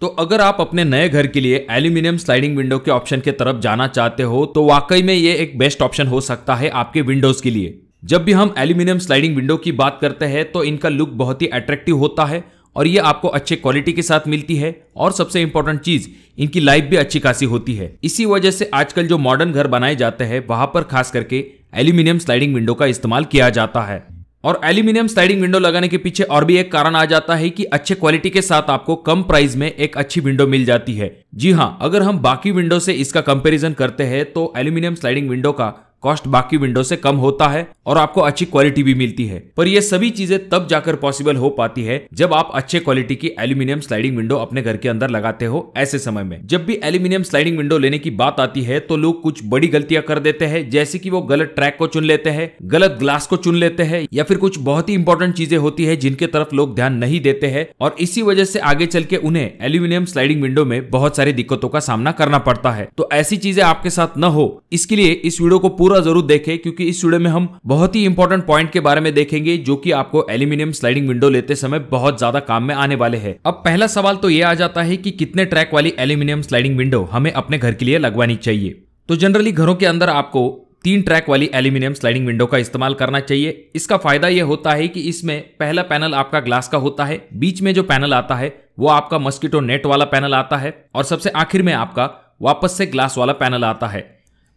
तो अगर आप अपने नए घर के लिए एल्यूमिनियम स्लाइडिंग विंडो के ऑप्शन के तरफ जाना चाहते हो तो वाकई में ये एक बेस्ट ऑप्शन हो सकता है आपके विंडोज के लिए। जब भी हम एल्यूमिनियम स्लाइडिंग विंडो की बात करते हैं तो इनका लुक बहुत ही अट्रैक्टिव होता है और ये आपको अच्छे क्वालिटी के साथ मिलती है और सबसे इंपॉर्टेंट चीज इनकी लाइफ भी अच्छी खासी होती है। इसी वजह से आजकल जो मॉडर्न घर बनाए जाते हैं वहां पर खास करके एल्यूमिनियम स्लाइडिंग विंडो का इस्तेमाल किया जाता है। और एल्यूमिनियम स्लाइडिंग विंडो लगाने के पीछे और भी एक कारण आ जाता है कि अच्छे क्वालिटी के साथ आपको कम प्राइस में एक अच्छी विंडो मिल जाती है। जी हाँ, अगर हम बाकी विंडो से इसका कंपैरिजन करते हैं तो एल्यूमिनियम स्लाइडिंग विंडो का कॉस्ट बाकी विंडो से कम होता है और आपको अच्छी क्वालिटी भी मिलती है। पर ये सभी चीजें तब जाकर पॉसिबल हो पाती है जब आप अच्छे क्वालिटी की एल्यूमिनियम स्लाइडिंग विंडो अपने घर के अंदर लगाते हो। ऐसे समय में जब भी एल्यूमिनियम स्लाइडिंग विंडो लेने की बात आती है तो लोग कुछ बड़ी गलतियां कर देते हैं, जैसे कि वो गलत ट्रैक को चुन लेते हैं, गलत ग्लास को चुन लेते हैं या फिर कुछ बहुत ही इंपॉर्टेंट चीजें होती है जिनके तरफ लोग ध्यान नहीं देते हैं और इसी वजह से आगे चल के उन्हें एल्यूमिनियम स्लाइडिंग विंडो में बहुत सारी दिक्कतों का सामना करना पड़ता है। तो ऐसी चीजें आपके साथ न हो इसके लिए इस वीडियो को पूरा जरूर देखें, क्योंकि इस वीडियो में हम बहुत ही इंपॉर्टेंट पॉइंट के बारे में देखेंगे जो कि आपको एल्यूमिनियम स्लाइडिंग विंडो लेते समय बहुत ज्यादा काम में आने वाले हैं। अब पहला सवाल तो यह आ जाता है कि कितने ट्रैक वाली एल्यूमिनियम स्लाइडिंग विंडो हमें अपने घर के लिए लगवानी चाहिए। तो जनरली घरों के अंदर आपको 3 ट्रैक वाली एल्यूमिनियम स्लाइडिंग विंडो का इस्तेमाल करना चाहिए। इसका फायदा यह होता है कि इसमें पहला पैनल आपका ग्लास का होता है, बीच में जो पैनल आता है वो आपका मस्कीटो नेट वाला पैनल आता है और सबसे आखिर में आपका वापस से ग्लास वाला पैनल आता है।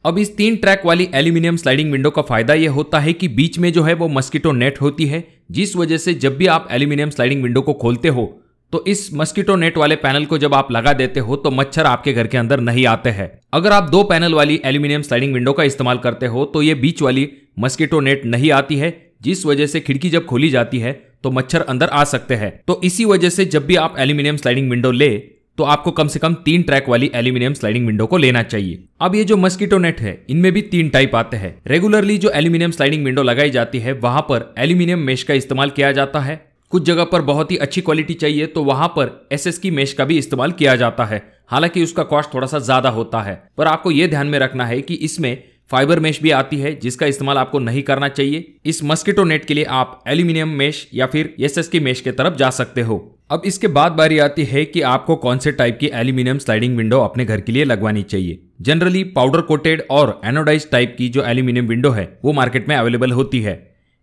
अब इस 3 ट्रैक वाली एल्यूमिनियम स्लाइडिंग विंडो का फायदा यह होता है कि बीच में जो है वो मस्कीटो नेट होती है, जिस वजह से जब भी आप एल्यूमिनियम स्लाइडिंग विंडो को खोलते हो तो इस मस्कीटो नेट वाले पैनल को जब आप लगा देते हो तो मच्छर आपके घर के अंदर नहीं आते हैं। अगर आप 2 पैनल वाली एल्यूमिनियम स्लाइडिंग विंडो का इस्तेमाल करते हो तो ये बीच वाली मस्कीटो नेट नहीं आती है, जिस वजह से खिड़की जब खोली जाती है तो मच्छर अंदर आ सकते हैं। तो इसी वजह से जब भी आप एल्यूमिनियम स्लाइडिंग विंडो ले तो आपको कम से कम 3 ट्रैक वाली एल्यूमिनियम स्लाइडिंग विंडो को लेना चाहिए। अब ये जो मस्कीटो नेट है इनमें भी 3 टाइप आते हैं। रेगुलरली जो एल्यूमिनियम स्लाइडिंग विंडो लगाई जाती है वहां पर एल्यूमिनियम मेश का इस्तेमाल किया जाता है। कुछ जगह पर बहुत ही अच्छी क्वालिटी चाहिए तो वहां पर एसएस की मेश का भी इस्तेमाल किया जाता है। हालांकि उसका कॉस्ट थोड़ा सा ज्यादा होता है, पर आपको यह ध्यान में रखना है कि इसमें फाइबर मेश भी आती है जिसका इस्तेमाल आपको नहीं करना चाहिए। इस मस्कीटो नेट के लिए आप एल्यूमिनियम मेश या फिर एसएस की मेश के तरफ जा सकते हो। अब इसके बाद बारी आती है कि आपको कौन से टाइप की एल्यूमिनियम स्लाइडिंग विंडो अपने घर के लिए लगवानी चाहिए। जनरली पाउडर कोटेड और एनोडाइज टाइप की जो एल्यूमिनियम विंडो है वो मार्केट में अवेलेबल होती है।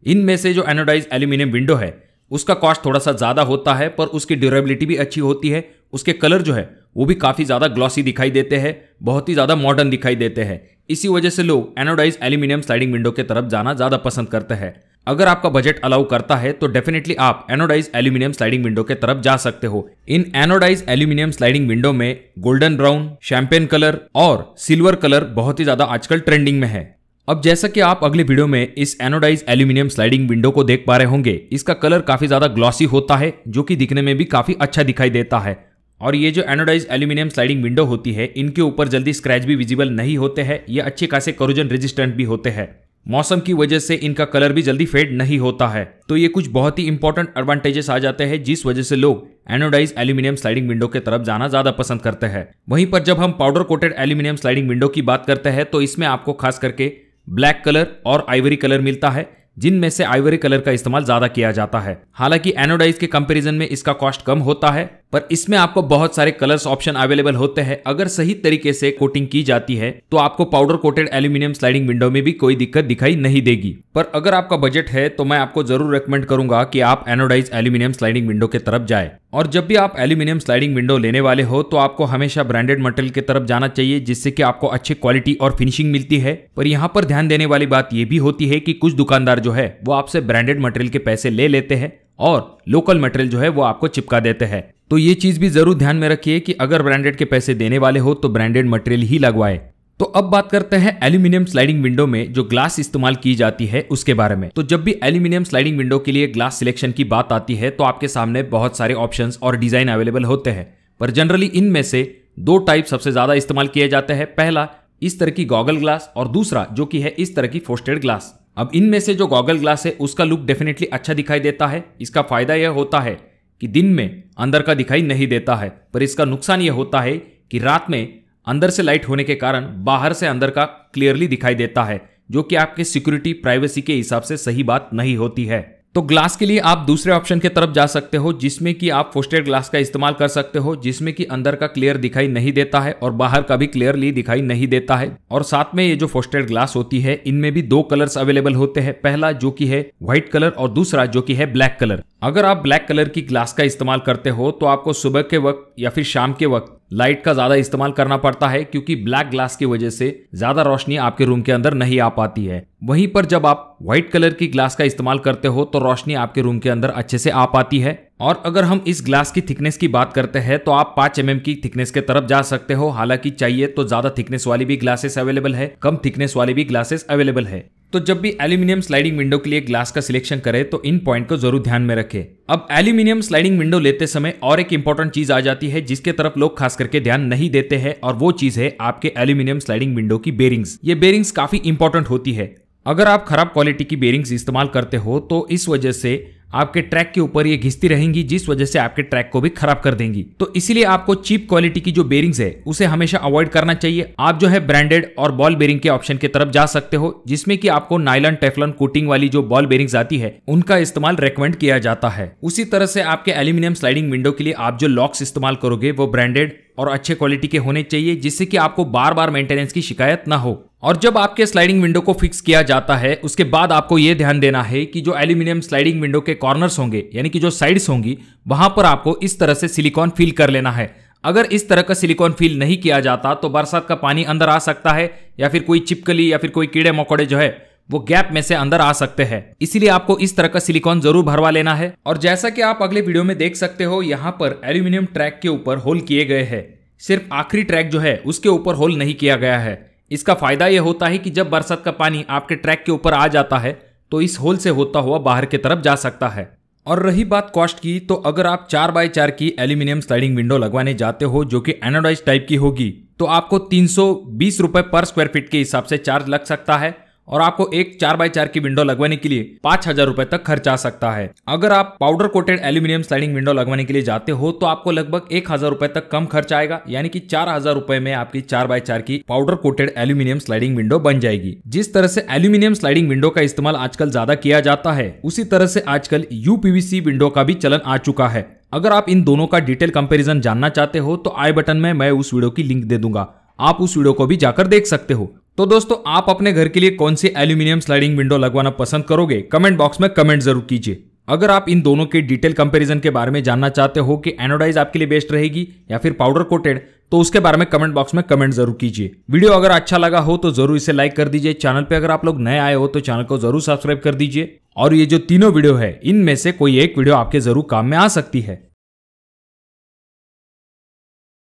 इनमें से जो एनोडाइज एल्यूमिनियम विंडो है उसका कॉस्ट थोड़ा सा ज्यादा होता है, पर उसकी ड्यूरेबिलिटी भी अच्छी होती है। उसके कलर जो है वो भी काफी ज्यादा ग्लॉसी दिखाई देते हैं, बहुत ही ज्यादा मॉडर्न दिखाई देते हैं। इसी वजह से लोग एनोडाइज एल्यूमिनियम स्लाइडिंग विंडो के तरफ जाना ज्यादा पसंद करते हैं। अगर आपका बजट अलाउ करता है तो डेफिनेटली आप एनोडाइज एल्यूमिनियम स्लाइडिंग विंडो के तरफ जा सकते हो। इन एनोडाइज एल्यूमिनियम स्लाइडिंग विंडो में गोल्डन ब्राउन, शैंपेन कलर और सिल्वर कलर बहुत ही ज्यादा आजकल ट्रेंडिंग में है। अब जैसा कि आप अगले वीडियो में इस एनोडाइज एल्यूमिनियम स्लाइडिंग विंडो को देख पा रहे होंगे, इसका कलर काफी ज्यादा ग्लॉसी होता है जो कि दिखने में भी काफी अच्छा दिखाई देता है। और ये जो एनोडाइज एल्यूमिनियम स्लाइडिंग विंडो होती है इनके ऊपर जल्दी स्क्रैच भी विजिबल नहीं होते हैं। ये अच्छे खासे करोजन रेजिस्टेंट भी होते हैं। मौसम की वजह से इनका कलर भी जल्दी फेड नहीं होता है। तो ये कुछ बहुत ही इंपॉर्टेंट एडवांटेजेस आ जाते हैं जिस वजह से लोग एनोडाइज एल्यूमिनियम स्लाइडिंग विंडो के तरफ जाना ज्यादा पसंद करते हैं। वहीं पर जब हम powder coated aluminium sliding window की बात करते हैं तो इसमें आपको खास करके ब्लैक कलर और आइवरी कलर मिलता है, जिनमें से आइवरी कलर का इस्तेमाल ज्यादा किया जाता है। हालांकि एनोडाइज के कंपैरिजन में इसका कॉस्ट कम होता है, पर इसमें आपको बहुत सारे कलर्स ऑप्शन अवेलेबल होते हैं। अगर सही तरीके से कोटिंग की जाती है तो आपको powder coated aluminium sliding window में भी कोई दिक्कत दिखाई नहीं देगी। पर अगर आपका बजट है तो मैं आपको जरूर रेकमेंड करूंगा कि आप एनोडाइज एल्यूमिनियम स्लाइडिंग विंडो के तरफ जाए। और जब भी आप एल्यूमिनियम स्लाइडिंग विंडो लेने वाले हो तो आपको हमेशा ब्रांडेड मटेरियल की तरफ जाना चाहिए, जिससे कि आपको अच्छी क्वालिटी और फिनिशिंग मिलती है। पर यहाँ पर ध्यान देने वाली बात यह भी होती है कि कुछ दुकानदार जो है वो आपसे ब्रांडेड मटेरियल के पैसे ले लेते हैं और लोकल मटेरियल जो है वो आपको चिपका देते हैं। तो ये चीज भी जरूर ध्यान में रखिए कि अगर ब्रांडेड के पैसे देने वाले हो तो ब्रांडेड मटेरियल ही लगवाए। तो अब बात करते हैं एल्यूमिनियम स्लाइडिंग विंडो में जो ग्लास इस्तेमाल की जाती है उसके बारे में। तो जब भी एल्यूमिनियम स्लाइडिंग विंडो के लिए ग्लास सिलेक्शन की बात आती है तो आपके सामने बहुत सारे ऑप्शंस और डिजाइन अवेलेबल होते हैं, पर जनरली इनमें से 2 टाइप सबसे ज्यादा इस्तेमाल किए जाते हैं। पहला इस तरह की गॉगल ग्लास और दूसरा जो कि है इस तरह की फ्रोस्टेड ग्लास। अब इनमें से जो गॉगल ग्लास है उसका लुक डेफिनेटली अच्छा दिखाई देता है। इसका फायदा यह होता है कि दिन में अंदर का दिखाई नहीं देता है, पर इसका नुकसान यह होता है कि रात में अंदर से लाइट होने के कारण बाहर से अंदर का क्लियरली दिखाई देता है, जो कि आपके सिक्योरिटी प्राइवेसी के हिसाब से सही बात नहीं होती है। तो ग्लास के लिए आप दूसरे ऑप्शन की तरफ जा सकते हो, जिसमें कि आप फ्रस्टेड ग्लास का इस्तेमाल कर सकते हो, जिसमें कि अंदर का क्लियर दिखाई नहीं देता है और बाहर का भी क्लियरली दिखाई नहीं देता है। और साथ में ये जो फ्रस्टेड ग्लास होती है इनमें भी दो कलर्स अवेलेबल होते हैं, पहला जो कि है व्हाइट कलर और दूसरा जो कि है ब्लैक कलर। अगर आप ब्लैक कलर की ग्लास का इस्तेमाल करते हो तो आपको सुबह के वक्त या फिर शाम के वक्त लाइट का ज्यादा इस्तेमाल करना पड़ता है, क्योंकि ब्लैक ग्लास की वजह से ज्यादा रोशनी आपके रूम के अंदर नहीं आ पाती है। वहीं पर जब आप व्हाइट कलर की ग्लास का इस्तेमाल करते हो तो रोशनी आपके रूम के अंदर अच्छे से आ पाती है। और अगर हम इस ग्लास की थिकनेस की बात करते हैं तो आप 5 mm की थिकनेस के तरफ जा सकते हो। हालांकि चाहिए तो ज्यादा थिकनेस वाली भी ग्लासेस अवेलेबल है, कम थिकनेस वाली भी ग्लासेस अवेलेबल है। तो जब भी एल्यूमिनियम स्लाइडिंग विंडो के लिए ग्लास का सिलेक्शन करें तो इन पॉइंट को जरूर ध्यान में रखें। अब एल्यूमिनियम स्लाइडिंग विंडो लेते समय और एक इंपॉर्टेंट चीज आ जाती है जिसके तरफ लोग खास करके ध्यान नहीं देते हैं, और वो चीज है आपके एल्यूमिनियम स्लाइडिंग विंडो की बेरिंग्स। ये बेरिंग्स काफी इंपॉर्टेंट होती है। अगर आप खराब क्वालिटी की बेरिंग्स इस्तेमाल करते हो तो इस वजह से आपके ट्रैक के ऊपर ये घिसती रहेंगी, जिस वजह से आपके ट्रैक को भी खराब कर देंगी। तो इसीलिए आपको चीप क्वालिटी की जो बेरिंग्स है उसे हमेशा अवॉइड करना चाहिए। आप जो है ब्रांडेड और बॉल बेरिंग के ऑप्शन की तरफ जा सकते हो, जिसमें कि आपको नायलॉन टेफ्लॉन कोटिंग वाली जो बॉल बेरिंग्स आती है उनका इस्तेमाल रेकमेंड किया जाता है। उसी तरह से आपके एल्यूमिनियम स्लाइडिंग विंडो के लिए आप जो लॉक्स इस्तेमाल करोगे वो ब्रांडेड और अच्छे क्वालिटी के होने चाहिए, जिससे कि आपको बार बार मेंटेनेंस की शिकायत ना हो। और जब आपके स्लाइडिंग विंडो को फिक्स किया जाता है उसके बाद आपको यह ध्यान देना है कि जो एल्यूमिनियम स्लाइडिंग विंडो के कॉर्नर्स होंगे यानी कि जो साइड्स होंगी वहां पर आपको इस तरह से सिलिकॉन फिल कर लेना है। अगर इस तरह का सिलिकॉन फिल नहीं किया जाता तो बरसात का पानी अंदर आ सकता है, या फिर कोई चिपकली या फिर कोई कीड़े मकोड़े जो है वो गैप में से अंदर आ सकते हैं। इसीलिए आपको इस तरह का सिलिकॉन जरूर भरवा लेना है। और जैसा कि आप अगले वीडियो में देख सकते हो, यहाँ पर एल्यूमिनियम ट्रैक के ऊपर होल किए गए हैं, सिर्फ आखिरी ट्रैक जो है उसके ऊपर होल नहीं किया गया है। इसका फायदा यह होता है कि जब बरसात का पानी आपके ट्रैक के ऊपर आ जाता है तो इस होल से होता हुआ बाहर की तरफ जा सकता है। और रही बात कॉस्ट की, तो अगर आप 4x4 की एल्यूमिनियम स्लाइडिंग विंडो लगवाने जाते हो जो कि एनोडाइज टाइप की होगी, तो आपको 320 रुपए पर स्क्वायर फीट के हिसाब से चार्ज लग सकता है। और आपको एक 4x4 की विंडो लगवाने के लिए 5000 रुपए तक खर्च आ सकता है। अगर आप powder coated aluminium sliding window लगवाने के लिए जाते हो तो आपको लगभग 1000 रुपए तक कम खर्च आएगा, यानी कि 4000 रुपए में आपकी 4x4 की powder coated aluminium sliding window बन जाएगी। जिस तरह से एल्यूमिनियम स्लाइडिंग विंडो का इस्तेमाल आजकल ज्यादा किया जाता है, उसी तरह से आजकल यूपीवीसी विंडो का भी चलन आ चुका है। अगर आप इन दोनों का डिटेल कंपेरिजन जानना चाहते हो तो आई बटन में मैं उस वीडियो की लिंक दे दूंगा, आप उस वीडियो को भी जाकर देख सकते हो। तो दोस्तों, आप अपने घर के लिए कौन सी एल्यूमिनियम स्लाइडिंग विंडो लगवाना पसंद करोगे, कमेंट बॉक्स में कमेंट जरूर कीजिए। अगर आप इन दोनों के डिटेल कंपैरिजन के बारे में जानना चाहते हो कि एनोडाइज आपके लिए बेस्ट रहेगी या फिर पाउडर कोटेड, तो उसके बारे में कमेंट बॉक्स में कमेंट जरूर कीजिए। वीडियो अगर अच्छा लगा हो तो जरूर इसे लाइक कर दीजिए। चैनल पे अगर आप लोग नए आए हो तो चैनल को जरूर सब्सक्राइब कर दीजिए। और ये जो तीनों वीडियो है इनमें से कोई एक वीडियो आपके जरूर काम में आ सकती है।